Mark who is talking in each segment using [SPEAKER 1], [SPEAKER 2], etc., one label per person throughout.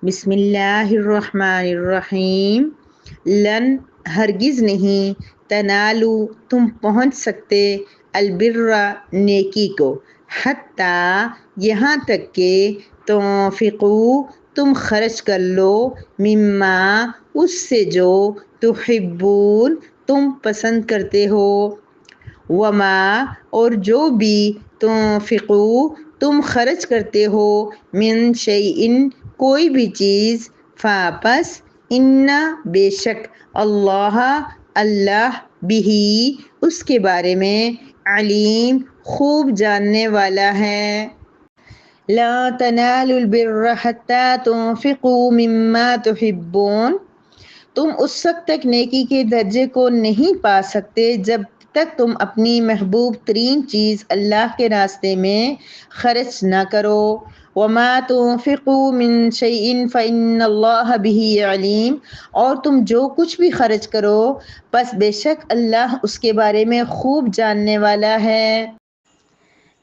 [SPEAKER 1] بسم اللہ الرحمن الرحیم۔ لن ہرگز نہیں، تنالو تم پہنچ سکتے، البر نیکی کو، حتیٰ یہاں تک کہ تنفقو تم خرچ کر لو، مما اس سے جو تحبون تم پسند کرتے ہو، وما اور جو بھی تنفقو تم خرچ کرتے ہو، من شیئن کوئی بھی چیز، فاپس ان بے شک اللہ اللہ بھی اس کے بارے میں علیم خوب جاننے والا ہے۔ لا تنالوا البر حتى تنفقوا مما تحبون، تم اس وقت تک نیکی کے درجے کو نہیں پا سکتے جب تک تم اپنی محبوب ترین چیز اللہ کے راستے میں خرچ نہ کرو۔ وما تنفقوا من شیء فإن اللہ به علیم، اور تم جو کچھ بھی خرچ کرو پس بے شک اللہ اس کے بارے میں خوب جاننے والا ہے۔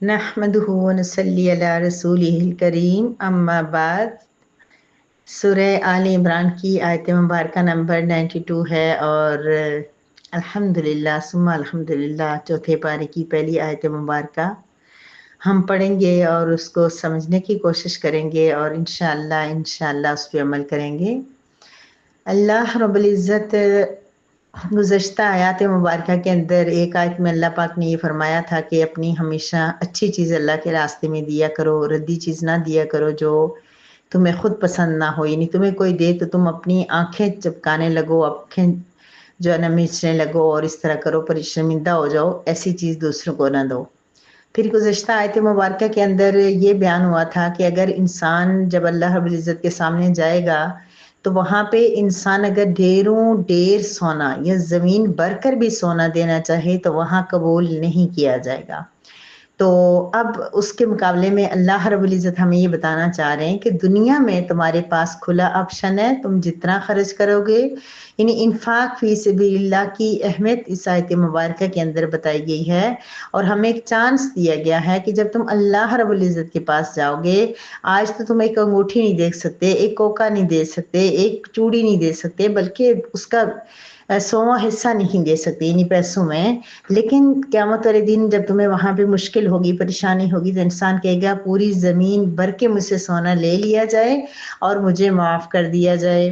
[SPEAKER 1] نحمدہ ونصلی علی رسولہ الکریم، اما بعد۔ سورہ آل عمران کی آیت مبارکہ نمبر 92 ہے، اور الحمدللہ ثم الحمدللہ چوتھے پارے کی پہلی آیت مبارکہ ہم پڑھیں گے اور اس کو سمجھنے کی کوشش کریں گے، اور انشاءاللہ اس پہ عمل کریں گے۔ اللہ رب العزت گزشتہ آیات مبارکہ کے اندر ایک آیت میں اللہ پاک نے یہ فرمایا تھا کہ اپنی ہمیشہ اچھی چیز اللہ کے راستے میں دیا کرو، ردی چیز نہ دیا کرو جو تمہیں خود پسند نہ ہو، یعنی تمہیں کوئی دے تو تم اپنی آنکھیں چپکانے لگو، آنکھیں جو ہے نا میچنے لگو اور اس طرح کرو، پر شرمندہ ہو جاؤ، ایسی چیز دوسروں کو نہ دو۔ پھر گزشتہ آیت مبارکہ کے اندر یہ بیان ہوا تھا کہ اگر انسان جب اللہ رب العزت کے سامنے جائے گا تو وہاں پہ انسان اگر ڈھیر سونا یا زمین بھر کر بھی سونا دینا چاہے تو وہاں قبول نہیں کیا جائے گا۔ تو اب اس کے مقابلے میں اللہ رب العزت ہمیں یہ بتانا چاہ رہے ہیں کہ دنیا میں تمہارے پاس کھلا آپشن ہے، تم جتنا خرچ کرو گے، یعنی انفاق فی سبیل اللہ کی اہمیت اس آیت مبارکہ کے اندر بتائی گئی ہے، اور ہمیں ایک چانس دیا گیا ہے کہ جب تم اللہ رب العزت کے پاس جاؤ گے، آج تو تم ایک انگوٹھی نہیں دیکھ سکتے، ایک کوکا نہیں دے سکتے، ایک چوڑی نہیں دے سکتے، بلکہ اس کا 100واں حصہ نہیں دے سکتے یعنی پیسوں میں، لیکن قیامت والے دن جب تمہیں وہاں پہ مشکل ہوگی، پریشانی ہوگی، تو انسان کہے گا پوری زمین بھر کے مجھ سے سونا لے لیا جائے اور مجھے معاف کر دیا جائے۔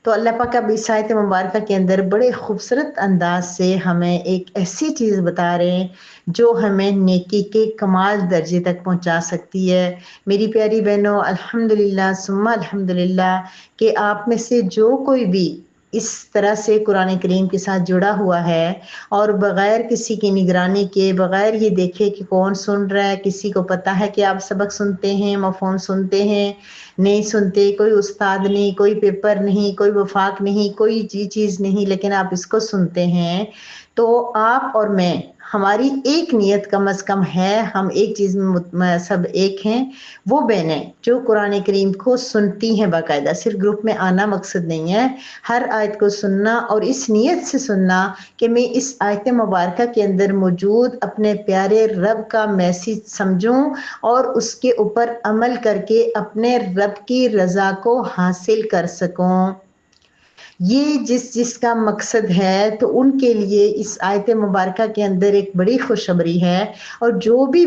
[SPEAKER 1] تو اللہ پاک اب اس آیت مبارکہ کے اندر بڑے خوبصورت انداز سے ہمیں ایک ایسی چیز بتا رہے ہیں جو ہمیں نیکی کے کمال درجے تک پہنچا سکتی ہے۔ میری پیاری بہنوں، الحمدللہ ثم الحمدللہ کہ آپ میں سے جو کوئی بھی اس طرح سے قرآن کریم کے ساتھ جڑا ہوا ہے اور بغیر کسی کی نگرانی کے، بغیر یہ دیکھے کہ کون سن رہا ہے، کسی کو پتہ ہے کہ آپ سبق سنتے ہیں، مفہوم سنتے ہیں، نہیں سنتے، کوئی استاد نہیں، کوئی پیپر نہیں، کوئی وفاق نہیں، کوئی چیز نہیں، لیکن آپ اس کو سنتے ہیں، تو آپ اور میں، ہماری ایک نیت کم از کم ہے، ہم ایک چیز میں سب ایک ہیں، وہ بہنیں جو قرآن کریم کو سنتی ہیں باقاعدہ، صرف گروپ میں آنا مقصد نہیں ہے، ہر آیت کو سننا اور اس نیت سے سننا کہ میں اس آیت مبارکہ کے اندر موجود اپنے پیارے رب کا میسیج سمجھوں اور اس کے اوپر عمل کر کے اپنے رب کی رضا کو حاصل کر سکوں۔ یہ جس کا مقصد ہے تو ان کے لیے اس آیت مبارکہ کے اندر ایک بڑی خوشخبری ہے، اور جو بھی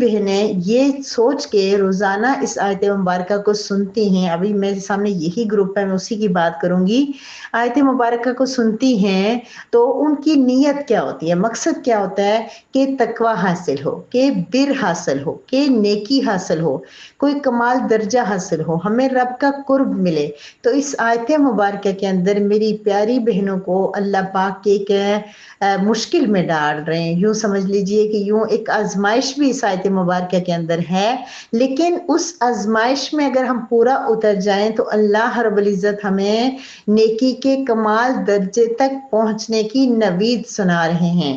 [SPEAKER 1] بہنیں یہ سوچ کے روزانہ اس آیت مبارکہ کو سنتی ہیں، ابھی میرے سامنے یہی گروپ ہے، میں اسی کی بات کروں گی، آیت مبارکہ کو سنتی ہیں تو ان کی نیت کیا ہوتی ہے، مقصد کیا ہوتا ہے کہ تقوی حاصل ہو، کہ بر حاصل ہو، کہ نیکی حاصل ہو، کوئی کمال درجہ حاصل ہو، ہمیں رب کا قرب ملے۔ تو اس آیت مبارکہ کے اندر میری پیاری بہنوں کو اللہ پاک کے مشکل میں ڈال رہے ہیں، یوں سمجھ لیجئے کہ یوں ایک آزمائش بھی اس آیت مبارکہ کے اندر ہے، لیکن اس آزمائش میں اگر ہم پورا اتر جائیں تو اللہ رب العزت ہمیں نیکی کے کمال درجے تک پہنچنے کی نوید سنا رہے ہیں۔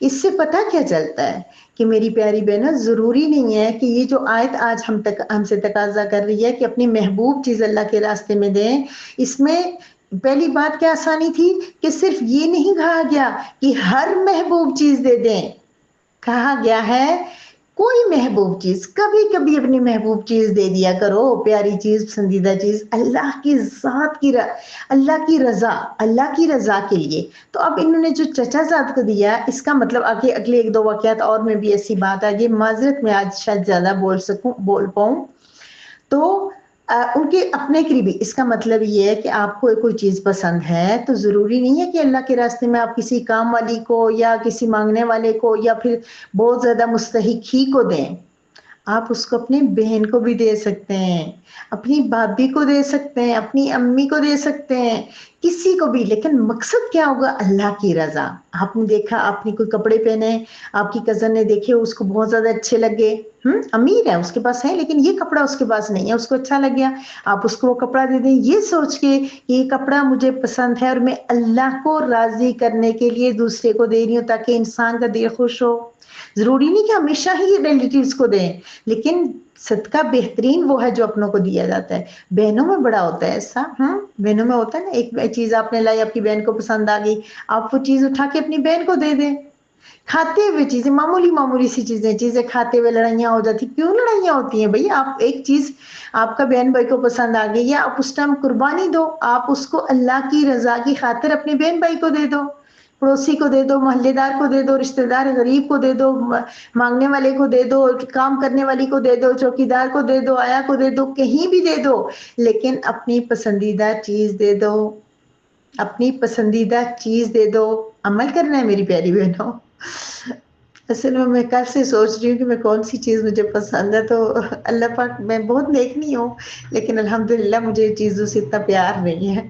[SPEAKER 1] اس سے پتہ کیا چلتا ہے کہ میری پیاری بہنوں، ضروری نہیں ہے کہ یہ جو آیت آج ہم سے تقاضا کر رہی ہے کہ اپنی محبوب چیز اللہ کے راستے میں دیں، اس میں پہلی بات کیا آسانی تھی کہ صرف یہ نہیں کہا گیا کہ ہر محبوب چیز دے دیں، کہا گیا ہے کوئی محبوب چیز، کبھی کبھی اپنی محبوب چیز دے دیا کرو، پیاری چیز، پسندیدہ چیز، اللہ کی ذات کی اللہ کی رضا کے لیے۔ تو اب انہوں نے جو چچا زاد کو دیا، اس کا مطلب آگے اگلے ایک دو واقعات اور میں بھی ایسی بات آگے، معذرت میں آج شاید زیادہ بول پاؤں تو ان کے اپنے قریبی، اس کا مطلب یہ ہے کہ آپ کو کوئی چیز پسند ہے تو ضروری نہیں ہے کہ اللہ کے راستے میں آپ کسی کام والی کو یا کسی مانگنے والے کو یا پھر بہت زیادہ مستحق ہی کو دیں، آپ اس کو اپنی بہن کو بھی دے سکتے ہیں، اپنی بھابھی کو دے سکتے ہیں، اپنی امی کو دے سکتے ہیں، کسی کو بھی، لیکن مقصد کیا ہوگا؟ اللہ کی رضا۔ آپ نے دیکھا، آپ نے کوئی کپڑے پہنے، آپ کی کزن نے دیکھے، اس کو بہت زیادہ اچھے لگے، امیر ہے، اس کے پاس ہے، لیکن یہ کپڑا اس کے پاس نہیں ہے، اس کو اچھا لگ گیا، آپ اس کو وہ کپڑا دے دیں یہ سوچ کے کہ یہ کپڑا مجھے پسند ہے اور میں اللہ کو راضی کرنے کے لیے دوسرے کو دے رہی ہوں تاکہ انسان کا دل خوش ہو۔ ضروری نہیں کہ ہمیشہ ہی ریلیٹیوز کو دیں، لیکن صدقہ بہترین وہ ہے جو اپنوں کو دیا جاتا ہے۔ بہنوں میں بڑا ہوتا ہے ایسا، بہنوں میں ہوتا ہے نا، ایک چیز آپ نے لائی، آپ کی بہن کو پسند آ گئی، آپ وہ چیز اٹھا کے اپنی بہن کو دے دیں۔ کھاتے ہوئے چیزیں، معمولی سی چیزیں کھاتے ہوئے لڑائیاں ہو جاتی، کیوں لڑائیاں ہوتی ہیں بھئی؟ آپ ایک چیز آپ کا بہن بھائی کو پسند آ گئی، یا آپ اس ٹائم قربانی دو، آپ اس کو اللہ کی رضا کی خاطر اپنے بہن بھائی کو دے دو، پڑوسی کو دے دو، محلے دار کو دے دو، رشتہ دار غریب کو دے دو، مانگنے والے کو دے دو، کام کرنے والی کو دے دو، چوکی دار کو دے دو، آیا کو دے دو، کہیں بھی دے دو، لیکن اپنی پسندیدہ چیز دے دو، اپنی پسندیدہ چیز دے دو۔ عمل کرنا ہے میری پیاری بہنوں۔ اصل میں کل سے سوچ رہی ہوں کہ میں کون سی چیز مجھے پسند ہے، تو اللہ پاک، میں بہت نیک نہیں ہوں لیکن الحمدللہ مجھے چیزوں سے اتنا پیار نہیں ہے۔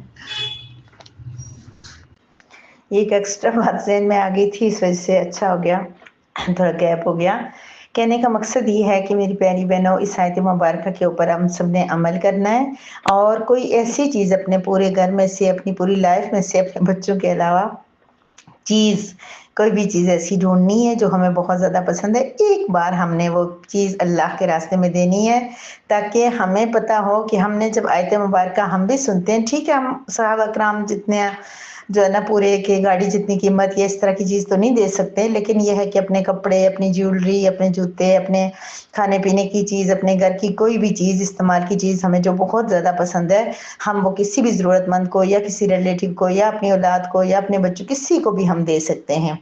[SPEAKER 1] ایک ایکسٹرا بات ذہن میں آ گئی تھی، اس وجہ سے اچھا ہو گیا، تھوڑا گیپ ہو گیا۔ کہنے کا مقصد یہ ہے کہ میری پیاری بہنوں، اس آیت مبارکہ کے اوپر ہم سب نے عمل کرنا ہے، اور کوئی ایسی چیز اپنے پورے گھر میں سے، اپنی پوری لائف میں سے، اپنے بچوں کے علاوہ کوئی بھی چیز ایسی ڈھونڈنی ہے جو ہمیں بہت زیادہ پسند ہے، ایک بار ہم نے وہ چیز اللہ کے راستے میں دینی ہے، تاکہ ہمیں پتہ ہو کہ ہم نے جب آیت مبارکہ ہم بھی سنتے ہیں، ٹھیک ہے ہم صحابہ کرام جتنے جو ہے نا پورے کی گاڑی جتنی قیمت یا اس طرح کی چیز تو نہیں دے سکتے، لیکن یہ ہے کہ اپنے کپڑے، اپنی جیولری، اپنے جوتے، اپنے کھانے پینے کی چیز، اپنے گھر کی کوئی بھی چیز، استعمال کی چیز ہمیں جو بہت زیادہ پسند ہے، ہم وہ کسی بھی ضرورت مند کو یا کسی ریلیٹیو کو یا اپنی اولاد کو یا اپنے بچوں، کسی کو بھی ہم دے سکتے ہیں۔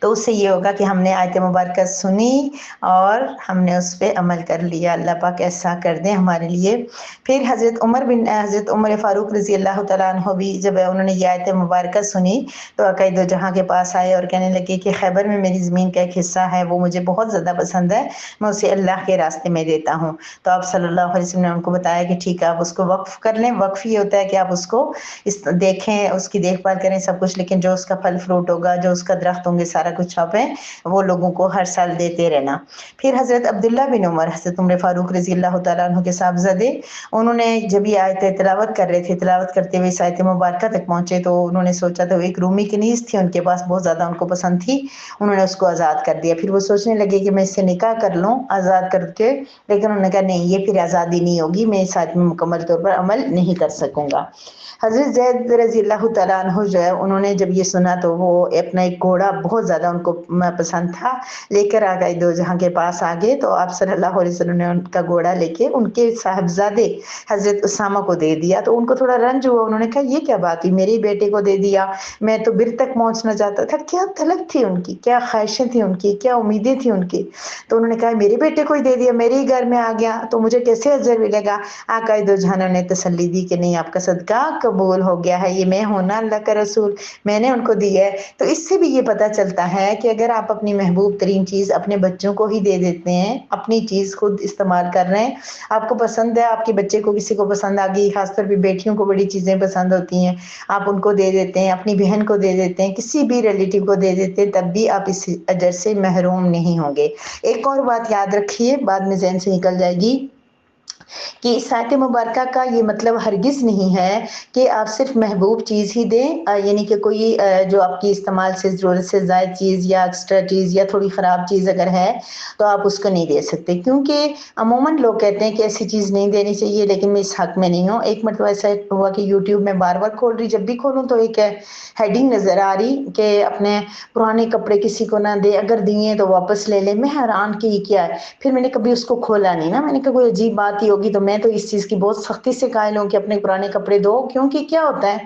[SPEAKER 1] تو اس سے یہ ہوگا کہ ہم نے آیت مبارکہ سنی اور ہم نے اس پہ عمل کر لیا۔ اللہ پاک ایسا کر دیں ہمارے لیے۔ پھر حضرت عمر فاروق رضی اللہ تعالیٰ عنہ بھی جب انہوں نے یہ آیت مبارکہ سنی تو آقا دو جہاں کے پاس آئے اور کہنے لگے کہ خیبر میں میری زمین کا ایک حصہ ہے، وہ مجھے بہت زیادہ پسند ہے، میں اسے اللہ کے راستے میں دیتا ہوں۔ تو آپ صلی اللہ علیہ وسلم نے ان کو بتایا کہ ٹھیک ہے، آپ اس کو وقف کر لیں۔ وقف یہ ہوتا ہے کہ آپ اس کو دیکھیں، اس کی دیکھ بھال کریں، سب کچھ، لیکن جو اس کا پھل فروٹ ہوگا، جو اس کا درخت ہوں گے، سارا کچھ آپ ہیں وہ لوگوں کو ہر سال دیتے رہنا۔ پھر حضرت عبداللہ بن عمر، حضرت عمر فاروق رضی اللہ تعالیٰ عنہ کے صاحبزادے، انہوں نے جب یہ آیت تلاوت کر رہے تھے، تلاوت کرتے ہوئے اس آیت مبارکہ تک پہنچے تو انہوں نے سوچا، تو ایک رومی کنیز تھی ان کے پاس، بہت زیادہ ان کو پسند تھی، انہوں نے اس کو آزاد کر دیا۔ پھر وہ سوچنے لگے کہ میں اس سے نکاح کر لوں آزاد کر کے، لیکن انہوں نے کہا نہیں، یہ پھر آزادی نہیں ہوگی، میں اس آیت میں مکمل طور پر عمل نہیں کر سکوں گا۔ حضرت زید رضی اللہ تعالیٰ عنہ جو ہے، انہوں نے جب یہ سنا تو وہ اپنا ایک گھوڑا بہت زیادہ ان کو پسند تھا، لے کر آ گئے دو جہاں کے پاس آگے، تو آپ صلی اللہ علیہ وسلم نے ان کا گھوڑا لے کے ان کے صاحبزادے حضرت اسامہ کو دے دیا۔ تو ان کو تھوڑا رنج ہوا، انہوں نے کہا یہ کیا بات ہوئی، میرے بیٹے کو دے دیا، میں تو بر تک پہنچنا چاہتا تھا۔ کیا طلب تھی ان کی، کیا خواہشیں تھیں ان کی، کیا امیدیں تھیں ان کی؟ تو انہوں نے کہا میرے بیٹے کو ہی دے دیا، میرے ہی گھر میں آ گیا تو مجھے کیسے اجر ملے گا؟ آقا دو جہانوں نے تسلی دی کہ نہیں، آپ کا صدقہ قبول ہو گیا ہے، یہ میں ہوں نا اللہ کا رسول، میں نے ان کو دی ہے۔ تو اس سے بھی یہ پتہ چلتا ہے کہ اگر آپ اپنی محبوب ترین چیز اپنے بچوں کو ہی دے دیتے ہیں، اپنی چیز خود استعمال کر رہے ہیں، آپ کو پسند ہے، آپ کے بچے کو کسی کو پسند آ گئی، خاص طور پہ بیٹیوں کو بڑی چیزیں پسند ہوتی ہیں، آپ ان کو دے دیتے ہیں، اپنی بہن کو دے دیتے ہیں، کسی بھی ریلیٹیو کو دے دیتے ہیں، تب بھی آپ اس اجر سے محروم نہیں ہوں گے۔ ایک اور بات یاد رکھیے، بعد میں ذہن سے نکل جائے گی، کہ اس آیت مبارکہ کا یہ مطلب ہرگز نہیں ہے کہ آپ صرف محبوب چیز ہی دیں، یعنی کہ کوئی جو آپ کی استعمال سے ضرورت سے زائد چیز یا ایکسٹرا چیز یا تھوڑی خراب چیز اگر ہے تو آپ اس کو نہیں دے سکتے، کیونکہ عموماً لوگ کہتے ہیں کہ ایسی چیز نہیں دینی چاہیے، لیکن میں اس حق میں نہیں ہوں۔ ایک مرتبہ ایسا ہوا کہ یوٹیوب میں بار بار کھول رہی، جب بھی کھولوں تو ایک ہیڈنگ نظر آ رہی کہ اپنے پرانے کپڑے کسی کو نہ دے، اگر دیے تو واپس لے لے۔ میں حیران کہ یہ کیا ہے، پھر میں نے کبھی اس کو کھولا نہیں نا، میں نے کہا کوئی عجیب بات ہی ہوگی، تو میں تو اس چیز کی بہت سختی سے قائل ہوں کہ اپنے پرانے کپڑے دو، کیونکہ کیا ہوتا ہے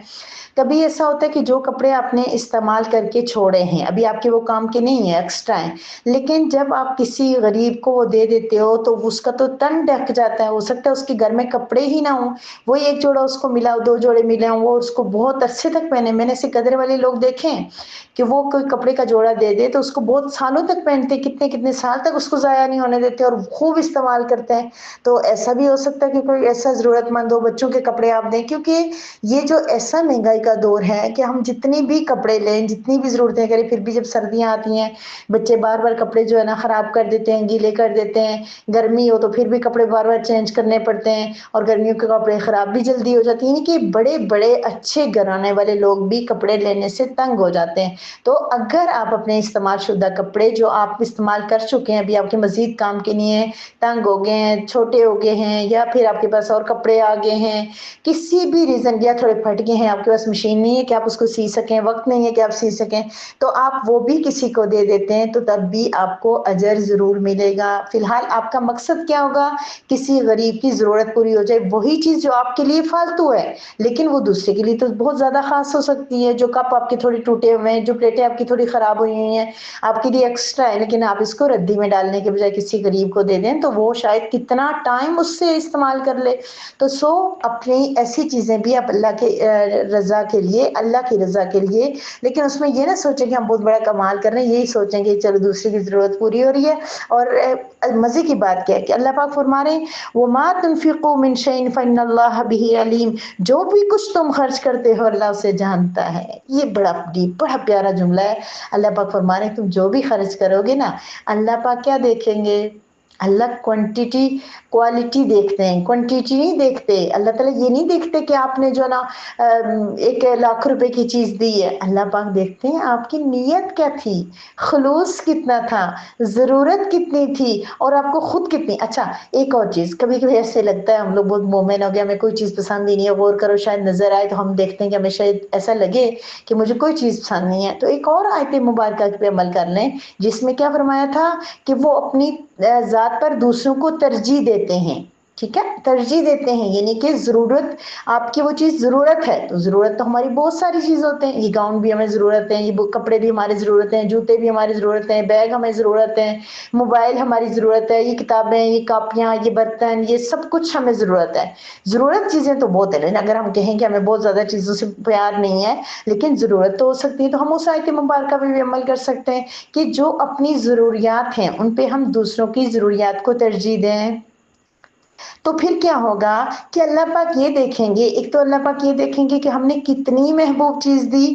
[SPEAKER 1] کبھی ایسا ہوتا ہے کہ جو کپڑے آپ نے استعمال کر کے چھوڑے ہیں ابھی آپ کے وہ کام کے نہیں ہیں، ایکسٹرا ہیں، لیکن جب آپ کسی غریب کو وہ دے دیتے ہو تو اس کا تو تن ڈھک جاتا ہے، ہو سکتا ہے اس کے گھر میں کپڑے ہی نہ ہوں، وہی ایک جوڑا اس کو ملا، دو جوڑے ملے ہوں، وہ اس کو بہت عرصے تک پہنے۔ میں نے ایسے قدر والے لوگ دیکھے ہیں کہ وہ کوئی کپڑے کا جوڑا دے دے تو اس کو بہت سالوں تک پہنتے، کتنے کتنے سال تک اس کو ضائع نہیں ہونے دیتے اور خوب استعمال کرتے ہیں۔ تو ایسا بھی ہو سکتا ہے کہ کوئی ایسا ضرورت مند ہو، بچوں کے کپڑے آپ دیں، کیونکہ یہ جو ایسا مہنگائی کا دور ہے کہ ہم جتنی بھی کپڑے لیں، جتنی بھی ضرورتیں کریں، پھر بھی جب سردیاں آتی ہیں بچے بار بار کپڑے جو ہے نا خراب کر دیتے ہیں، گیلے کر دیتے ہیں، گرمی ہو تو پھر بھی کپڑے بار بار چینج کرنے پڑتے ہیں، اور گرمیوں کے کپڑے خراب بھی جلدی ہو جاتی ہیں، یعنی کہ بڑے بڑے اچھے گھرانے والے لوگ بھی کپڑے لینے سے تنگ ہو جاتے ہیں۔ تو اگر آپ اپنے استعمال شدہ کپڑے جو آپ استعمال کر چکے ہیں، ابھی آپ کے مزید کام کے لیے تنگ ہو گئے ہیں، چھوٹے ہو گئے ہیں، یا پھر آپ کے پاس اور کپڑے آ گئے ہیں، کسی بھی ریزن، یا تھوڑے پھٹ گئے ہیں، آپ کے پاس مشین نہیں ہے کہ آپ اس کو سی سکیں، وقت نہیں ہے کہ آپ سی سکیں، تو آپ وہ بھی کسی کو دے دیتے ہیں تو تب بھی آپ کو اجر ضرور ملے گا۔ فی الحال آپ کا مقصد کیا ہوگا، کسی غریب کی ضرورت پوری ہو جائے، وہی چیز جو آپ کے لیے فالتو ہے لیکن وہ دوسرے کے لیے تو بہت زیادہ خاص ہو سکتی ہے۔ جو کپ آپ کے تھوڑے ٹوٹے ہوئے ہیں، جو پلیٹیں آپ کی تھوڑی خراب ہوئی ہوئی ہیں، آپ کے لیے ایکسٹرا ہے، لیکن آپ اس کو ردی میں ڈالنے کے بجائے کسی غریب کو دے دیں تو وہ شاید کتنا ٹائم اس سے استعمال کر لے۔ تو اپنی ایسی چیزیں بھی آپ اللہ کے رضا کے لیے، اللہ کی رضا کے لیے، لیکن اس میں یہ نہ سوچیں کہ ہم بہت بڑا کمال کر رہے ہیں، یہی سوچیں کہ چلو دوسرے کی ضرورت پوری ہو رہی ہے۔ اور مزے کی بات کیا ہے کہ اللہ پاک فرما رہے ہیں وَمَا تُنْفِقُوا مِنْ شَيْءٍ فَإِنَّ اللَّهَ بِهِ عَلِيمٌ، جو بھی کچھ تم خرچ کرتے ہو اللہ اسے جانتا ہے۔ یہ بڑا پیارا جملہ ہے۔ اللہ پاک فرما رہے ہیں تم جو بھی خرچ کرو گے نا، اللہ پاک کیا دیکھیں گے، اللہ کوانٹیٹی کوالٹی دیکھتے ہیں، کوانٹیٹی نہیں دیکھتے۔ اللہ تعالیٰ یہ نہیں دیکھتے کہ آپ نے جو نا 1,00,000 روپے کی چیز دی ہے، اللہ پاک دیکھتے ہیں آپ کی نیت کیا تھی، خلوص کتنا تھا، ضرورت کتنی تھی، اور آپ کو خود کتنی۔ اچھا ایک اور چیز، کبھی کبھی ایسے لگتا ہے ہم لوگ بہت مومن ہو گیا، ہمیں کوئی چیز پسند ہی نہیں ہے، غور کرو شاید نظر آئے تو ہم دیکھتے ہیں کہ ہمیں شاید ایسا لگے کہ مجھے کوئی چیز پسند نہیں ہے، تو ایک اور آیت مبارکہ پہ عمل کر لیں جس میں کیا فرمایا تھا کہ وہ اپنی ذات پر دوسروں کو ترجیح دیتے ہیں۔ ٹھیک ہے، ترجیح دیتے ہیں، یعنی کہ ضرورت آپ کی وہ چیز ضرورت ہے، تو ضرورت تو ہماری بہت ساری چیز ہوتے ہیں، یہ گاؤن بھی ہمیں ضرورت ہے، یہ کپڑے بھی ہماری ضرورت ہیں، جوتے بھی ہماری ضرورت ہیں، بیگ ہمیں ضرورت ہے، موبائل ہماری ضرورت ہے، یہ کتابیں، یہ کاپیاں، یہ برتن، یہ سب کچھ ہمیں ضرورت ہے۔ ضرورت چیزیں تو بہت ہیں، لیکن اگر ہم کہیں کہ ہمیں بہت زیادہ چیزوں سے پیار نہیں ہے لیکن ضرورت تو ہو سکتی ہے، تو ہم اس آیت مبارکہ پہ بھی عمل کر سکتے ہیں کہ جو اپنی ضروریات ہیں ان پہ ہم دوسروں کی ضروریات کو ترجیح دیں۔ تو پھر کیا ہوگا کہ اللہ پاک یہ دیکھیں گے، ایک تو اللہ پاک یہ دیکھیں گے کہ ہم نے کتنی محبوب چیز دی،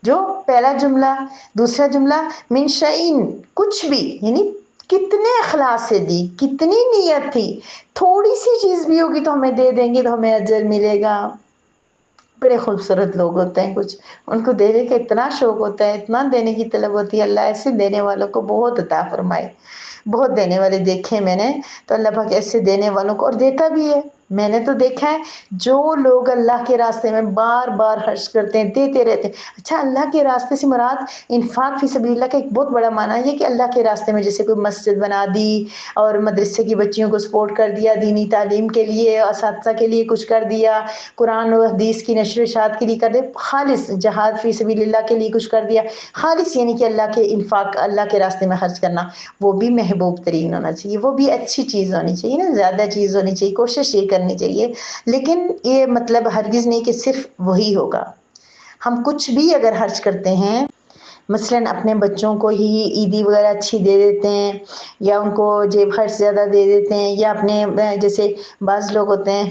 [SPEAKER 1] جو پہلا جملہ، دوسرا جملہ من شعین، کچھ بھی، یعنی کتنے اخلاص سے دی، کتنی نیت تھی، تھوڑی سی چیز بھی ہوگی تو ہمیں دے دیں گے تو ہمیں اجر ملے گا۔ بڑے خوبصورت لوگ ہوتے ہیں کچھ، ان کو دینے کا اتنا شوق ہوتا ہے، اتنا دینے کی طلب ہوتی ہے، اللہ ایسے دینے والوں کو بہت عطا فرمائے۔ بہت دینے والے دیکھے میں نے، تو اللہ پاک ایسے دینے والوں کو اور دیتا بھی ہے۔ میں نے تو دیکھا ہے جو لوگ اللہ کے راستے میں بار بار خرچ کرتے ہیں، دیتے رہتے ہیں۔ اچھا اللہ کے راستے سے مراد انفاق فی سبیل اللہ کا ایک بہت بڑا معنی ہے کہ اللہ کے راستے میں جیسے کوئی مسجد بنا دی اور مدرسے کی بچیوں کو سپورٹ کر دیا، دینی تعلیم کے لیے، اساتذہ کے لیے کچھ کر دیا، قرآن و حدیث کی نشر و اشاعت کے لیے کر دے، خالص جہاد فی سبیل اللہ کے لیے کچھ کر دیا، خالص یعنی کہ اللہ کے انفاق، اللہ کے راستے میں خرچ کرنا، وہ بھی محبوب ترین ہونا چاہیے، وہ بھی اچھی چیز ہونی چاہیے نا، زیادہ چیز ہونی چاہیے، کوشش یہ کرنی چاہیے، لیکن یہ مطلب ہرگز نہیں کہ صرف وہی ہوگا۔ ہم کچھ بھی اگر خرچ کرتے ہیں، مثلاً اپنے بچوں کو ہی عیدی وغیرہ اچھی دے دیتے ہیں، یا ان کو جیب خرچ زیادہ دے دیتے ہیں، یا اپنے جیسے بعض لوگ ہوتے ہیں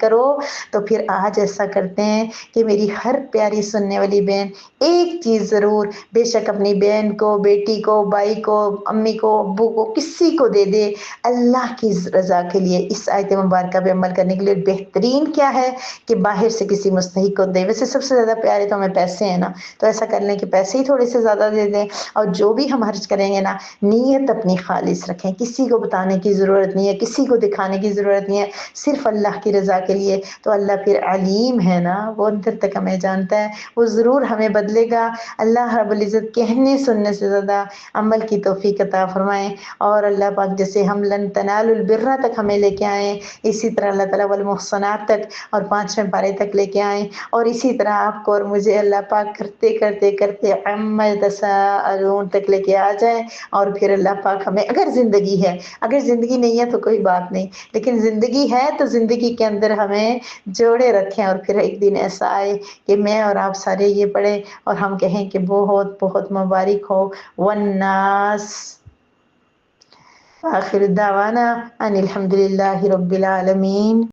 [SPEAKER 1] کرو، تو پھر آج ایسا کرتے ہیں کہ میری ہر پیاری سننے والی بہن ایک چیز ضرور بے شک اپنی بہن کو، بیٹی کو، بھائی کو، امی کو، ابو کو، کسی کو دے دے اللہ کی رضا کے لیے۔ اس آیت مبارکہ پہ عمل کرنے کے لیے بہترین کیا ہے کہ باہر سے کسی مستحق کو دے۔ ویسے سب سے زیادہ پیارے تو ہمیں پیسے ہیں نا، تو ایسا کر لیں کہ پیسے ہی تھوڑے سے زیادہ دے دیں، اور جو بھی ہم خرچ کریں گے نا نیت اپنی خالص رکھیں، کسی کو بتانے کی ضرورت نہیں ہے، کسی کو دکھانے کی ضرورت نہیں ہے، صرف اللہ کی رضا کے لیے۔ تو اللہ پھر علیم ہے نا، وہ اندر تک ہمیں جانتا ہے، وہ ضرور ہمیں بدلے گا۔ اللہ رب العزت کہنے سننے سے زیادہ عمل کی توفیق عطا فرمائیں، اور اللہ پاک جیسے ہم لن تنالوا البر تک ہمیں لے کے آئیں، اسی طرح اللہ تعالیٰ والمحصنات تک اور 5ویں پارے تک لے کے آئیں، اور اسی طرح آپ کو اور مجھے اللہ پاک کرتے کرتے کرتے عما یتساءلون تک لے کے آ جائیں، اور پھر اللہ پاک ہمیں اگر زندگی ہے، اگر زندگی نہیں ہے تو کوئی بات نہیں، لیکن زندگی ہے تو زندگی کے اندر ہمیں جوڑے رکھیں، اور پھر ایک دن ایسا آئے کہ میں اور آپ سارے یہ پڑھیں اور ہم کہیں کہ بہت بہت مبارک ہو۔ والناس آخر دعوانا ان الحمد للہ رب العالمین۔